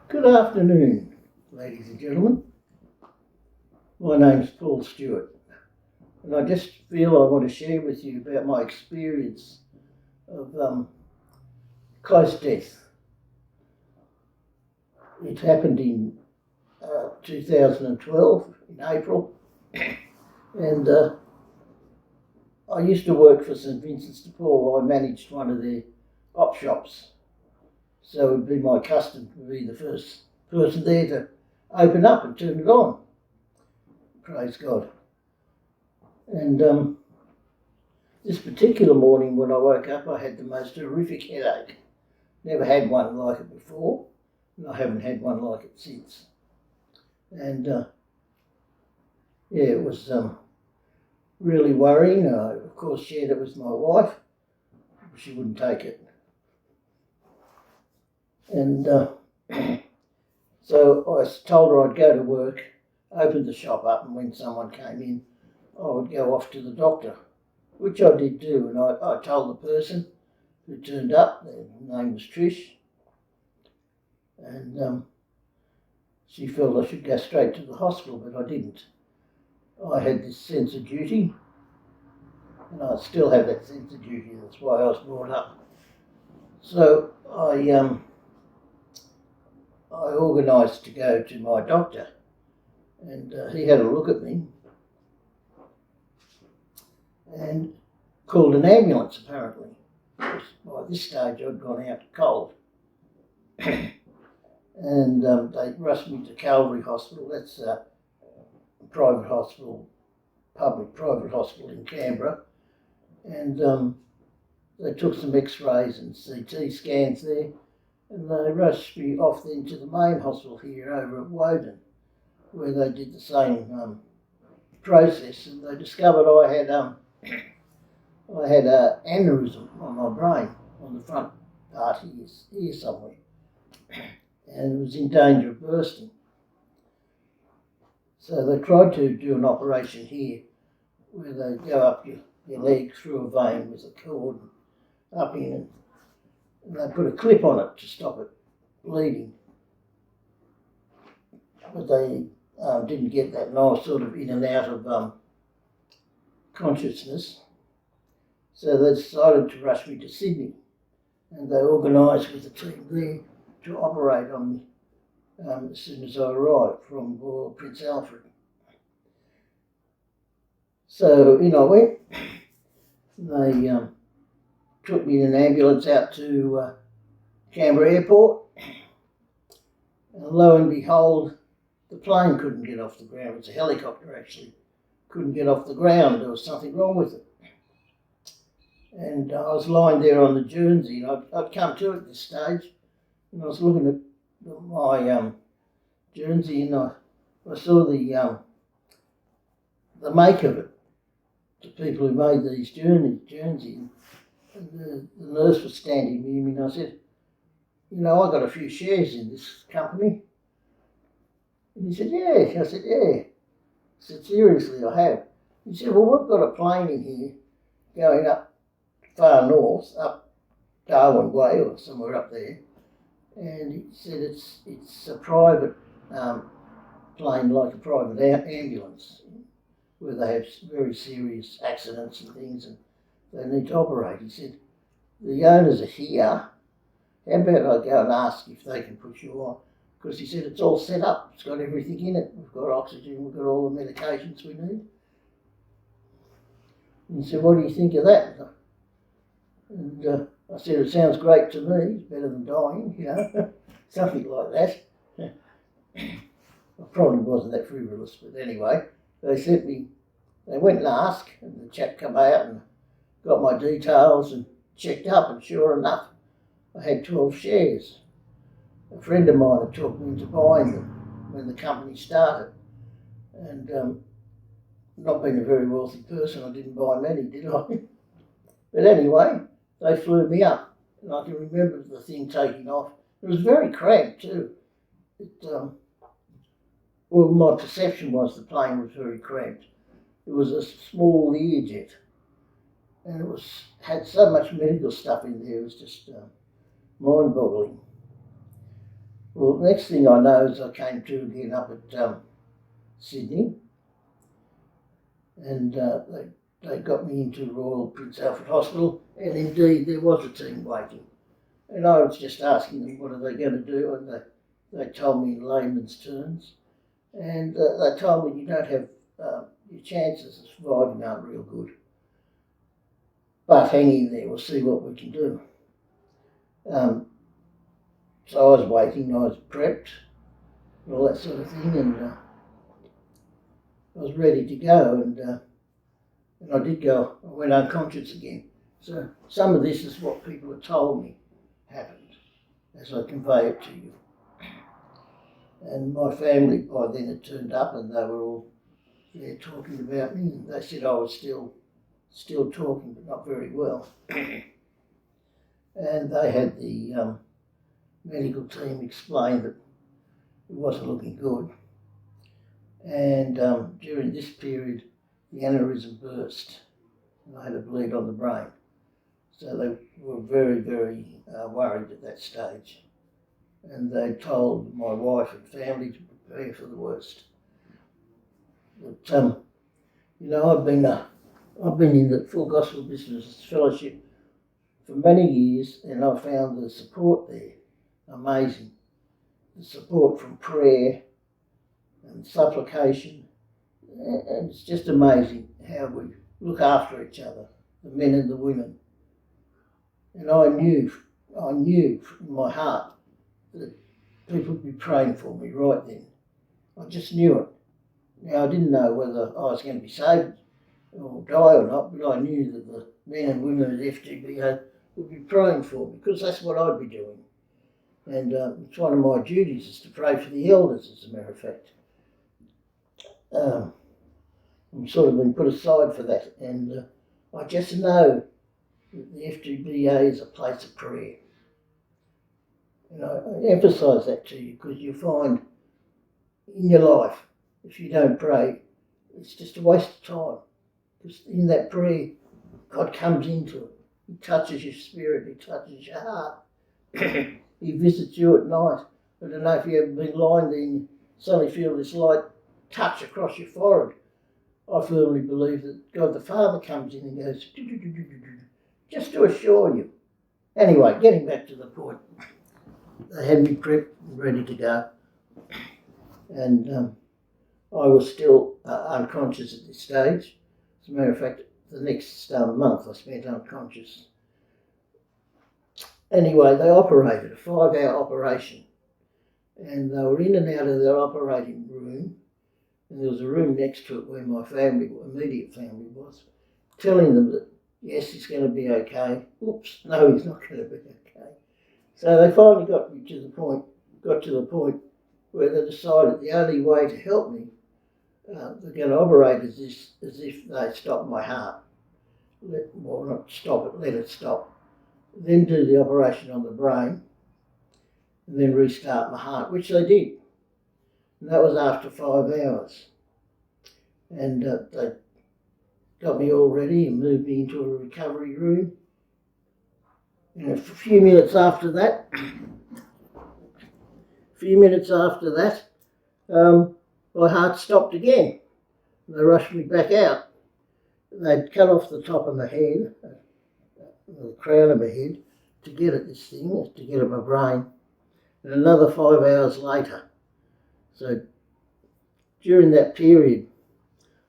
Good afternoon, ladies and gentlemen. My name's Paul Stewart, and I just feel I want to share with you about my experience of close death. It happened in 2012, in April, and I used to work for St Vincent's de Paul. I managed one of their op shops, so it would be my custom to be the first person there to open up and turn it on. Praise God. And this particular morning when I woke up, I had the most horrific headache. Never had one like it before, and I haven't had one like it since. And it was really worrying. I, of course, shared it with my wife. She wouldn't take it. And so I told her I'd go to work, opened the shop up, and when someone came in, I would go off to the doctor, which I did do. And I told the person who turned up, their name was Trish, and she felt I should go straight to the hospital, but I didn't. I had this sense of duty, and I still have that sense of duty. That's why I was brought up. So I organised to go to my doctor, and he had a look at me and called an ambulance, apparently. By this stage I'd gone out cold. And they rushed me to Calvary Hospital. That's a private hospital, public private hospital in Canberra. And they took some x-rays and CT scans there, and they rushed me off then to the main hospital here over at Woden, where they did the same process, and they discovered I had an aneurysm on my brain, on the front part here somewhere, and it was in danger of bursting. So they tried to do an operation here where they go up your leg through a vein with a cord up in, and they put a clip on it to stop it bleeding. But they didn't get that, and I was sort of in and out of consciousness. So they decided to rush me to Sydney, and they organised with the team there to operate on me as soon as I arrived from Royal Prince Alfred. So in I went. They took me in an ambulance out to Canberra Airport, and lo and behold, the plane couldn't get off the ground. It was a helicopter actually. Couldn't get off the ground. There was something wrong with it. And I was lying there on the Guernsey, and I'd come to at this stage, and I was looking at my Guernsey, and I saw the make of it, the people who made these Guernsey, and the nurse was standing near me, and I said, I got a few shares in this company. And he said, yeah. I said, yeah. I said, seriously, I have. He said, well, we've got a plane in here going up far north, up Darwin Way or somewhere up there. And he said it's a private plane, like a private ambulance, where they have very serious accidents and things and they need to operate. He said, the owners are here. How about I go and ask if they can put you on? Because he said it's all set up. It's got everything in it. We've got oxygen. We've got all the medications we need. And he said, what do you think of that? And I said, it sounds great to me. It's better than dying, something like that. I probably wasn't that frivolous, but anyway, they went and asked, and the chap come out and got my details and checked up, and sure enough, I had 12 shares. A friend of mine had talked me into buying them when the company started, and not being a very wealthy person, I didn't buy many, did I? But anyway, they flew me up, and I can remember the thing taking off. It was very cramped too. My perception was the plane was very cramped. It was a small Learjet, and it had so much medical stuff in there. It was just mind-boggling. Well, next thing I know is I came to again up at Sydney, and they got me into Royal Prince Alfred Hospital, and indeed there was a team waiting. And I was just asking them what are they going to do, and they told me in layman's terms, and they told me you don't have your chances of surviving aren't real good. But hang in there, we'll see what we can do. So I was waiting, I was prepped, and all that sort of thing, and I was ready to go, and I did go. I went unconscious again. So some of this is what people have told me happened as I convey it to you. And my family by then had turned up, and they were all there talking about me, and they said I was still talking, but not very well. And they had the medical team explain that it wasn't looking good. And during this period, the aneurysm burst, and I had a bleed on the brain. So they were very, very worried at that stage. And they told my wife and family to prepare for the worst. But I've been in the Full Gospel Business Fellowship for many years, and I found the support there amazing. The support from prayer and supplication, and it's just amazing how we look after each other, the men and the women. And I knew in my heart that people would be praying for me right then. I just knew it. Now, I didn't know whether I was going to be saved or die or not, but I knew that the men and women at FGBA would be praying for me, because that's what I'd be doing. And it's one of my duties is to pray for the elders, as a matter of fact. I'm sort of been put aside for that, and I just know that the FGBA is a place of prayer. And I emphasise that to you, because you find in your life, if you don't pray, it's just a waste of time. Because in that prayer, God comes into it. He touches your spirit, He touches your heart. He visits you at night. I don't know if you've ever been lying there and you suddenly feel this light touch across your forehead. I firmly believe that God the Father comes in and goes, just to assure you. Anyway, getting back to the point. They had me prepped and ready to go. And I was still unconscious at this stage. As a matter of fact, the next month I spent unconscious. Anyway, they operated, a 5-hour operation. And they were in and out of their operating room. And there was a room next to it where my family, immediate family was, telling them that, yes, he's going to be okay. Oops, no, he's not going to be okay. So they finally got to the point where they decided the only way to help me, they're going to operate as if they stop my heart. Not stop it, let it stop. Then do the operation on the brain, and then restart my heart, which they did. And that was after 5 hours. And they got me all ready and moved me into a recovery room. And a few minutes after that, my heart stopped again. They rushed me back out. They'd cut off the top of my head, the crown of my head, to get at this thing, to get at my brain. And another 5 hours later. So during that period,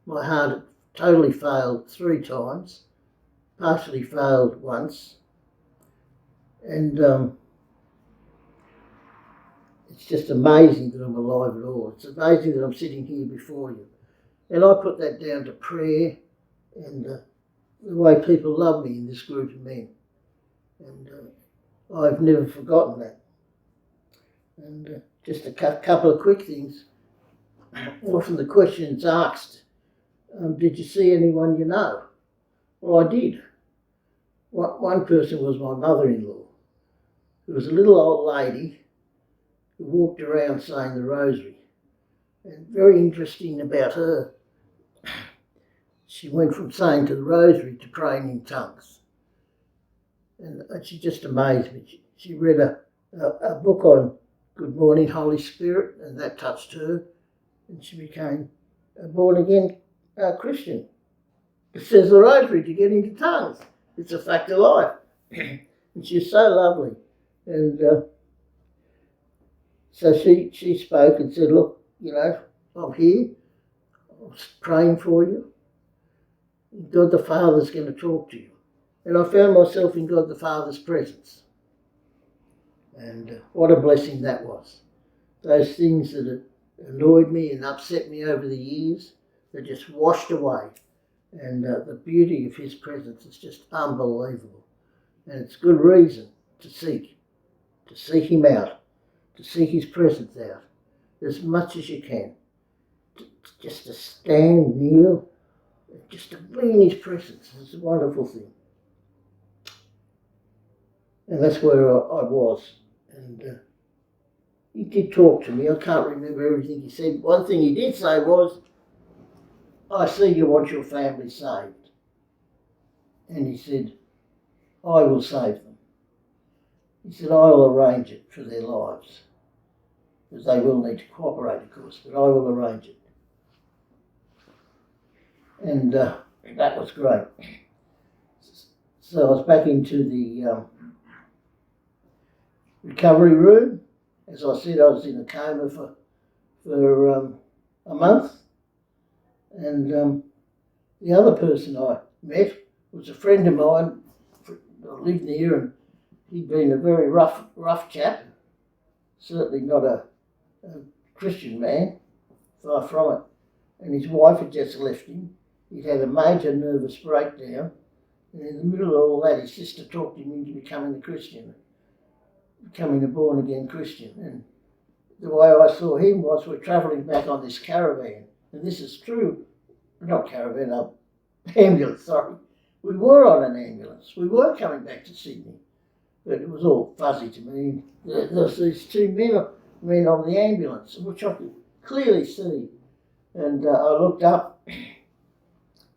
my heart had totally failed 3 times, partially failed once, and it's just amazing that I'm alive at all. It's amazing that I'm sitting here before you. And I put that down to prayer and the way people love me in this group of men. And I've never forgotten that. And just a couple of quick things. Often the question's asked, did you see anyone you know? Well, I did. One person was my mother-in-law, who was a little old lady who walked around saying the rosary. And very interesting about her, she went from saying to the rosary to praying in tongues. And she just amazed me. She read a book on "Good morning, Holy Spirit," and that touched her, and she became a born-again Christian. It says the rosary to get into tongues. It's a fact of life. And she's so lovely. And so she spoke and said, "Look, I'm here. I'm praying for you. God the Father's going to talk to you." And I found myself in God the Father's presence. And what a blessing that was. Those things that had annoyed me and upset me over the years, they're just washed away. And the beauty of his presence is just unbelievable. And it's good reason to seek him out, to seek his presence out as much as you can. Just to stand, kneel, just to be in his presence. It's a wonderful thing. And that's where I was. And he did talk to me. I can't remember everything he said. One thing he did say was, "I see you want your family saved." And he said, "I will save them." He said, "I'll arrange it for their lives. Because they will need to cooperate, of course, but I will arrange it." And that was great. So I was back into the recovery room. As I said, I was in a coma for a month. And the other person I met was a friend of mine. I lived near, and he'd been a very rough chap. Certainly not a Christian man, far from it. And his wife had just left him. He'd had a major nervous breakdown. And in the middle of all that, his sister talked him into becoming a born-again Christian. And the way I saw him was, we're travelling back on this caravan. And this is true, not caravan, ambulance, sorry. We were on an ambulance. We were coming back to Sydney. But it was all fuzzy to me. There was these two men on the ambulance, which I could clearly see. And I looked up,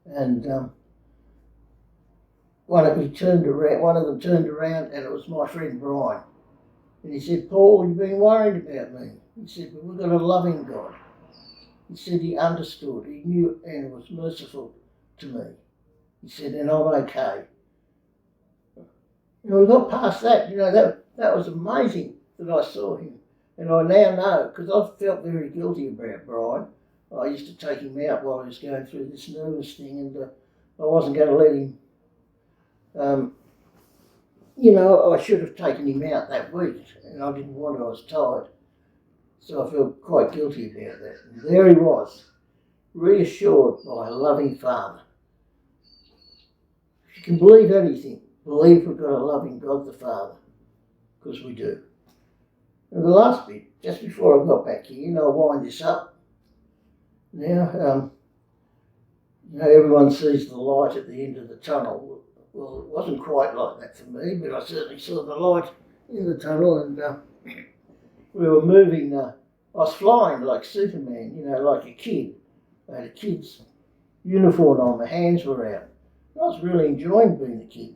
and one of them turned around, and it was my friend Brian. And he said, "Paul, you've been worried about me." He said, "But we've got a loving God." He said he understood, he knew, and was merciful to me. He said, "And I'm okay." We got past that. That was amazing that I saw him. And I now know, because I felt very guilty about Brian. I used to take him out while he was going through this nervous thing, and I wasn't going to let him. I should have taken him out that week, and I didn't want to. I was tired. So I felt quite guilty about that. And there he was, reassured by a loving Father. If you can believe anything, believe we've got a loving God the Father, because we do. And the last bit, just before I got back here, I'll wind this up. Now, everyone sees the light at the end of the tunnel. Well, it wasn't quite like that for me, but I certainly saw the light in the tunnel, and we were moving. I was flying like Superman, like a kid. I had a kid's uniform on, my hands were out. I was really enjoying being a kid.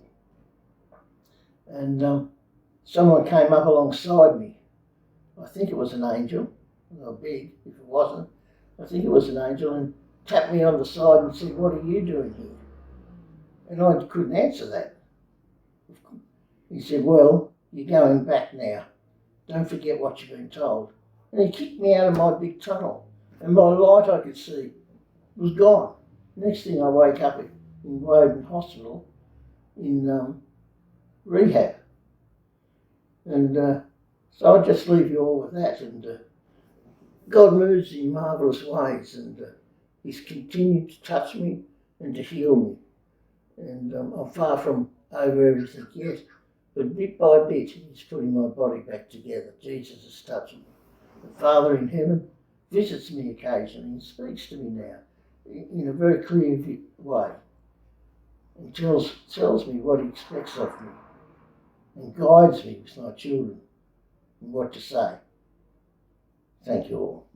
And someone came up alongside me. I think it was an angel. They were big, if it wasn't. I think it was an angel, and tapped me on the side and said, "What are you doing here?" And I couldn't answer that. He said, "Well, you're going back now. Don't forget what you've been told." And he kicked me out of my big tunnel, and my light I could see was gone. Next thing I wake up in Woden Hospital in rehab. And so I'll just leave you all with that. And God moves in marvellous ways, and he's continued to touch me and to heal me. And I'm far from over everything yet, but bit by bit, he's putting my body back together. Jesus is touching me. The Father in heaven visits me occasionally and speaks to me now in a very clear way, and tells me what he expects of me, and guides me with my children and what to say. Thank you all.